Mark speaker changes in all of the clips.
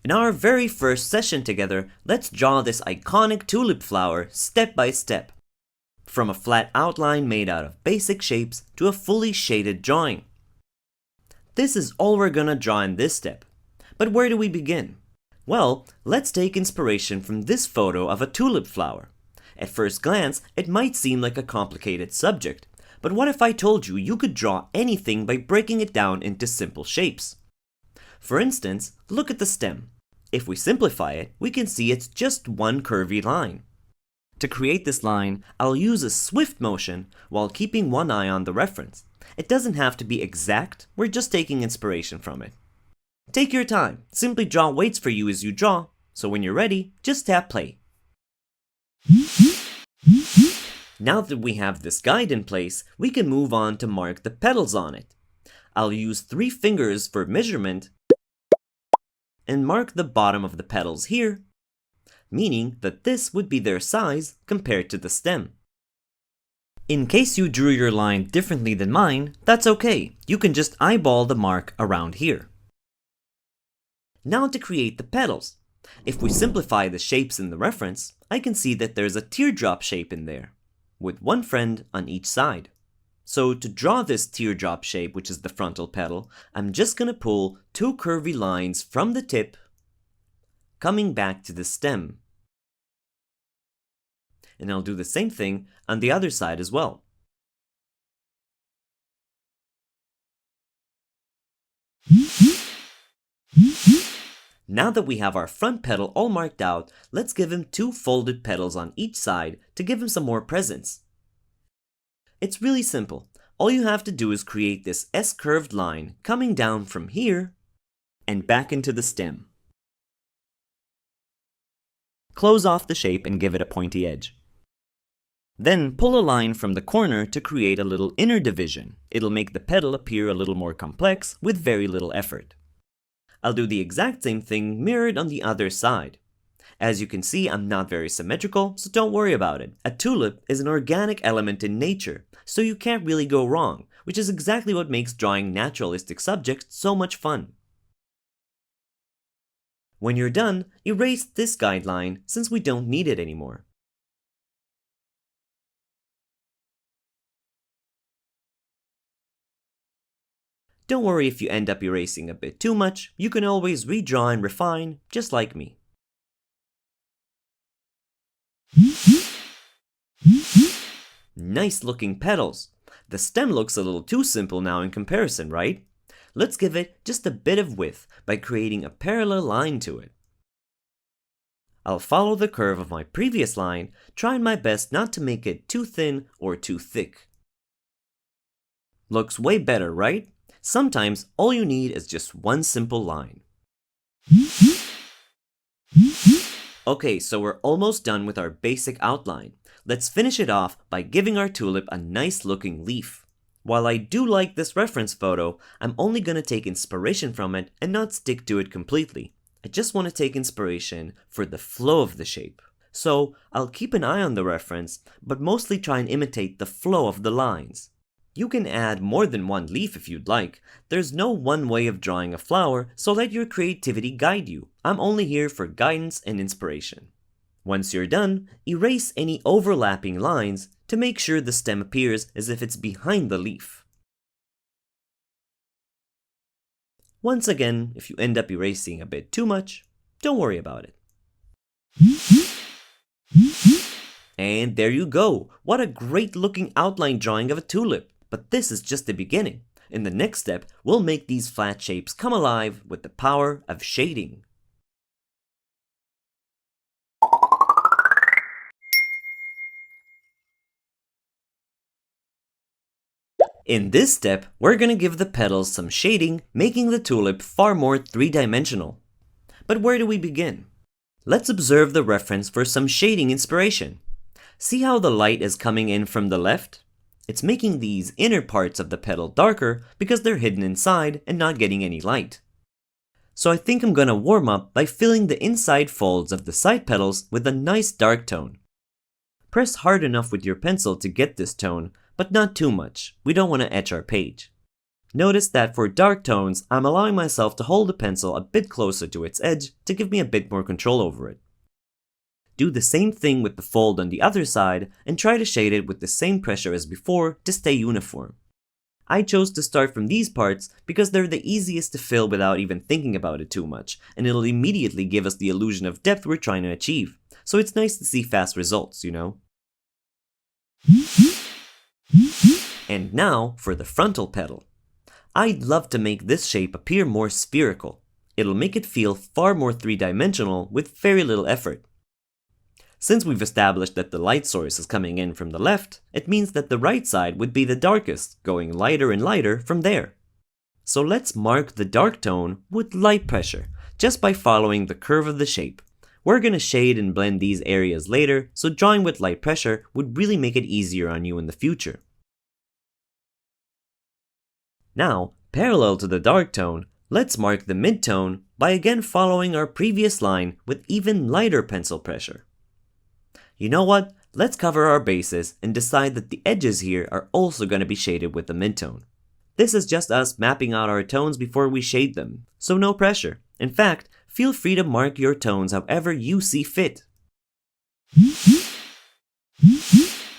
Speaker 1: In our very first session together, let's draw this iconic tulip flower step by step. From a flat outline made out of basic shapes to a fully shaded drawing. This is all we're gonna draw in this step. But where do we begin? Well, let's take inspiration from this photo of a tulip flower. At first glance, it might seem like a complicated subject, but what if I told you you could draw anything by breaking it down into simple shapes? For instance, look at the stem. If we simplify it, we can see it's just one curvy line. To create this line, I'll use a swift motion while keeping one eye on the reference. It doesn't have to be exact, we're just taking inspiration from it. Take your time, simply draw waits for you as you draw, so when you're ready, just tap play. Now that we have this guide in place, we can move on to mark the petals on it. I'll use 3 fingers for measurement and mark the bottom of the petals here, meaning that this would be their size compared to the stem. In case you drew your line differently than mine, that's okay. You can just eyeball the mark around here. Now to create the petals. If we simplify the shapes in the reference, I can see that there's a teardrop shape in there, with one friend on each side. So to draw this teardrop shape, which is the frontal petal, I'm just gonna pull 2 curvy lines from the tip, coming back to the stem. And I'll do the same thing on the other side as well. Now that we have our front petal all marked out, let's give him 2 folded petals on each side to give him some more presence. It's really simple. All you have to do is create this S-curved line coming down from here and back into the stem. Close off the shape and give it a pointy edge. Then pull a line from the corner to create a little inner division. It'll make the petal appear a little more complex with very little effort. I'll do the exact same thing mirrored on the other side. As you can see, I'm not very symmetrical, so don't worry about it. A tulip is an organic element in nature, so you can't really go wrong, which is exactly what makes drawing naturalistic subjects so much fun. When you're done, erase this guideline since we don't need it anymore. Don't worry if you end up erasing a bit too much, you can always redraw and refine, just like me. Nice looking petals. The stem looks a little too simple now in comparison, right? Let's give it just a bit of width by creating a parallel line to it. I'll follow the curve of my previous line, trying my best not to make it too thin or too thick. Looks way better, right? Sometimes all you need is just one simple line. Okay, so we're almost done with our basic outline. Let's finish it off by giving our tulip a nice looking leaf. While I do like this reference photo, I'm only gonna take inspiration from it and not stick to it completely. I just want to take inspiration for the flow of the shape. So I'll keep an eye on the reference, but mostly try and imitate the flow of the lines. You can add more than one leaf if you'd like. There's no one way of drawing a flower, so let your creativity guide you. I'm only here for guidance and inspiration. Once you're done, erase any overlapping lines to make sure the stem appears as if it's behind the leaf. Once again, if you end up erasing a bit too much, don't worry about it. And there you go! What a great looking outline drawing of a tulip! But this is just the beginning. In the next step, we'll make these flat shapes come alive with the power of shading. In this step, we're gonna give the petals some shading, making the tulip far more 3-dimensional. But where do we begin? Let's observe the reference for some shading inspiration. See how the light is coming in from the left? It's making these inner parts of the petal darker because they're hidden inside and not getting any light. So I think I'm gonna warm up by filling the inside folds of the side petals with a nice dark tone. Press hard enough with your pencil to get this tone, but not too much. We don't want to etch our page. Notice that for dark tones, I'm allowing myself to hold the pencil a bit closer to its edge to give me a bit more control over it. Do the same thing with the fold on the other side and try to shade it with the same pressure as before to stay uniform. I chose to start from these parts because they're the easiest to fill without even thinking about it too much, and it'll immediately give us the illusion of depth we're trying to achieve, so it's nice to see fast results, you know? And now for the frontal petal. I'd love to make this shape appear more spherical. It'll make it feel far more three-dimensional with very little effort. Since we've established that the light source is coming in from the left, it means that the right side would be the darkest, going lighter and lighter from there. So let's mark the dark tone with light pressure, just by following the curve of the shape. We're gonna shade and blend these areas later, so drawing with light pressure would really make it easier on you in the future. Now, parallel to the dark tone, let's mark the mid-tone by again following our previous line with even lighter pencil pressure. You know what? Let's cover our bases and decide that the edges here are also going to be shaded with the mid-tone. This is just us mapping out our tones before we shade them, so no pressure. In fact, feel free to mark your tones however you see fit.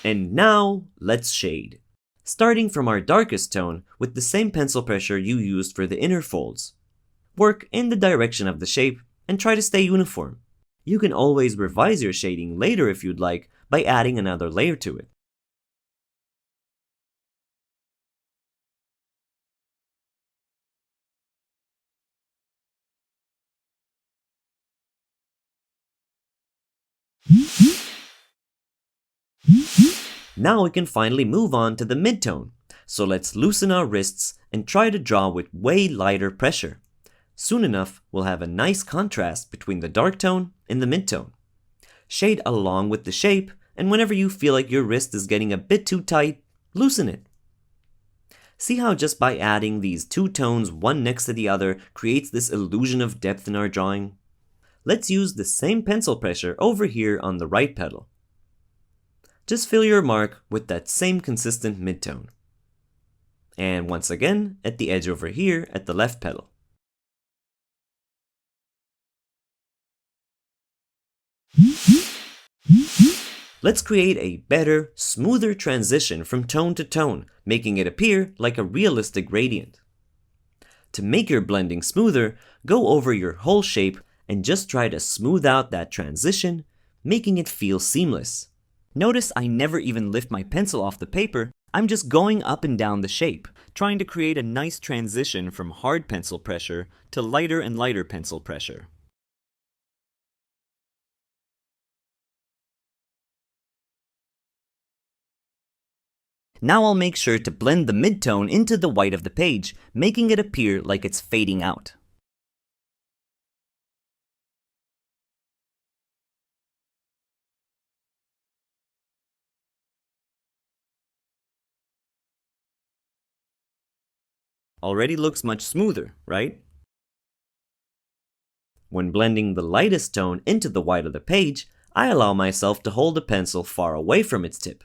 Speaker 1: And now, let's shade. Starting from our darkest tone with the same pencil pressure you used for the inner folds. Work in the direction of the shape and try to stay uniform. You can always revise your shading later if you'd like by adding another layer to it. Now we can finally move on to the mid-tone, so let's loosen our wrists and try to draw with way lighter pressure. Soon enough, we'll have a nice contrast between the dark tone and the mid-tone. Shade along with the shape, and whenever you feel like your wrist is getting a bit too tight, loosen it. See how just by adding these two tones one next to the other creates this illusion of depth in our drawing? Let's use the same pencil pressure over here on the right petal. Just fill your mark with that same consistent mid-tone. And once again, at the edge over here at the left petal. Let's create a better, smoother transition from tone to tone, making it appear like a realistic gradient. To make your blending smoother, go over your whole shape and just try to smooth out that transition, making it feel seamless. Notice I never even lift my pencil off the paper, I'm just going up and down the shape, trying to create a nice transition from hard pencil pressure to lighter and lighter pencil pressure. Now I'll make sure to blend the mid-tone into the white of the page, making it appear like it's fading out. Already looks much smoother, right? When blending the lightest tone into the white of the page, I allow myself to hold the pencil far away from its tip.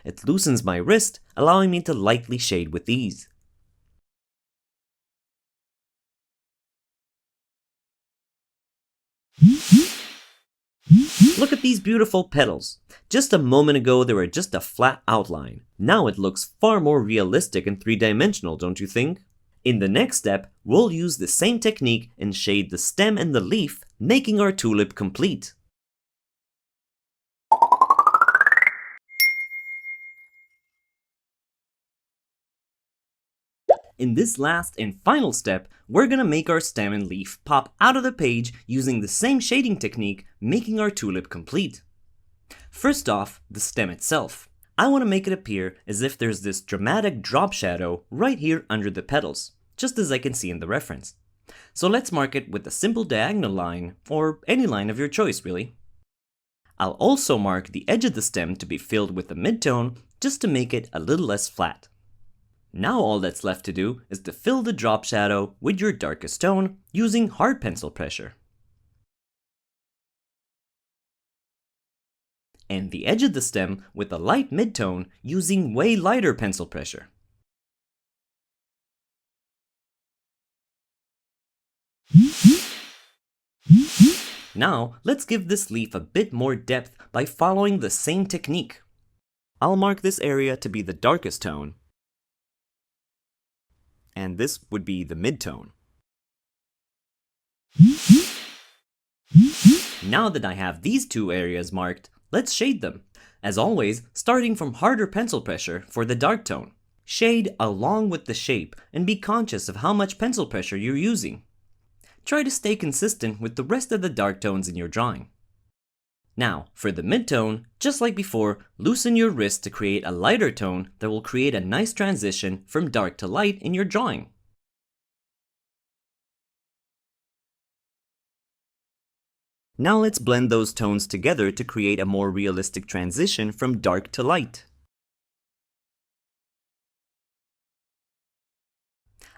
Speaker 1: It loosens my wrist, allowing me to lightly shade with ease. Look at these beautiful petals. Just a moment ago they were just a flat outline. Now it looks far more realistic and three-dimensional, don't you think? In the next step, we'll use the same technique and shade the stem and the leaf, making our tulip complete. In this last and final step, we're gonna make our stem and leaf pop out of the page using the same shading technique, making our tulip complete. First off, the stem itself. I want to make it appear as if there's this dramatic drop shadow right here under the petals, just as I can see in the reference. So let's mark it with a simple diagonal line, or any line of your choice really. I'll also mark the edge of the stem to be filled with a mid-tone, just to make it a little less flat. Now all that's left to do is to fill the drop shadow with your darkest tone using hard pencil pressure. And the edge of the stem with a light mid-tone using way lighter pencil pressure. Now, let's give this leaf a bit more depth by following the same technique. I'll mark this area to be the darkest tone, and this would be the mid-tone. Now that I have these two areas marked, let's shade them. As always, starting from harder pencil pressure for the dark tone. Shade along with the shape and be conscious of how much pencil pressure you're using. Try to stay consistent with the rest of the dark tones in your drawing. Now, for the mid-tone, just like before, loosen your wrist to create a lighter tone that will create a nice transition from dark to light in your drawing. Now let's blend those tones together to create a more realistic transition from dark to light.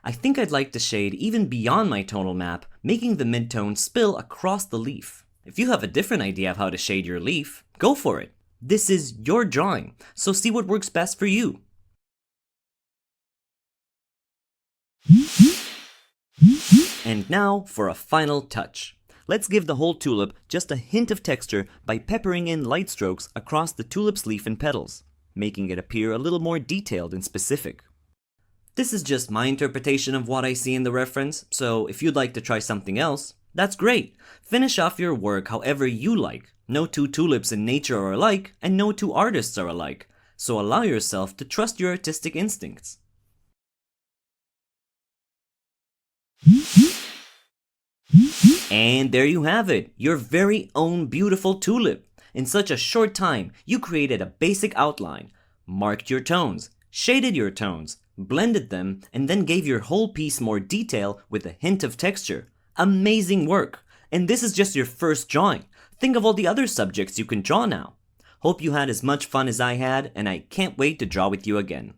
Speaker 1: I think I'd like to shade even beyond my tonal map, making the mid-tone spill across the leaf. If you have a different idea of how to shade your leaf, go for it. This is your drawing, so see what works best for you. And now for a final touch. Let's give the whole tulip just a hint of texture by peppering in light strokes across the tulip's leaf and petals, making it appear a little more detailed and specific. This is just my interpretation of what I see in the reference, so if you'd like to try something else, that's great. Finish off your work however you like. No two tulips in nature are alike, and no two artists are alike, so allow yourself to trust your artistic instincts. And there you have it, your very own beautiful tulip. In such a short time, you created a basic outline, marked your tones, shaded your tones, blended them, and then gave your whole piece more detail with a hint of texture. Amazing work! And this is just your first drawing. Think of all the other subjects you can draw now. Hope you had as much fun as I had, and I can't wait to draw with you again.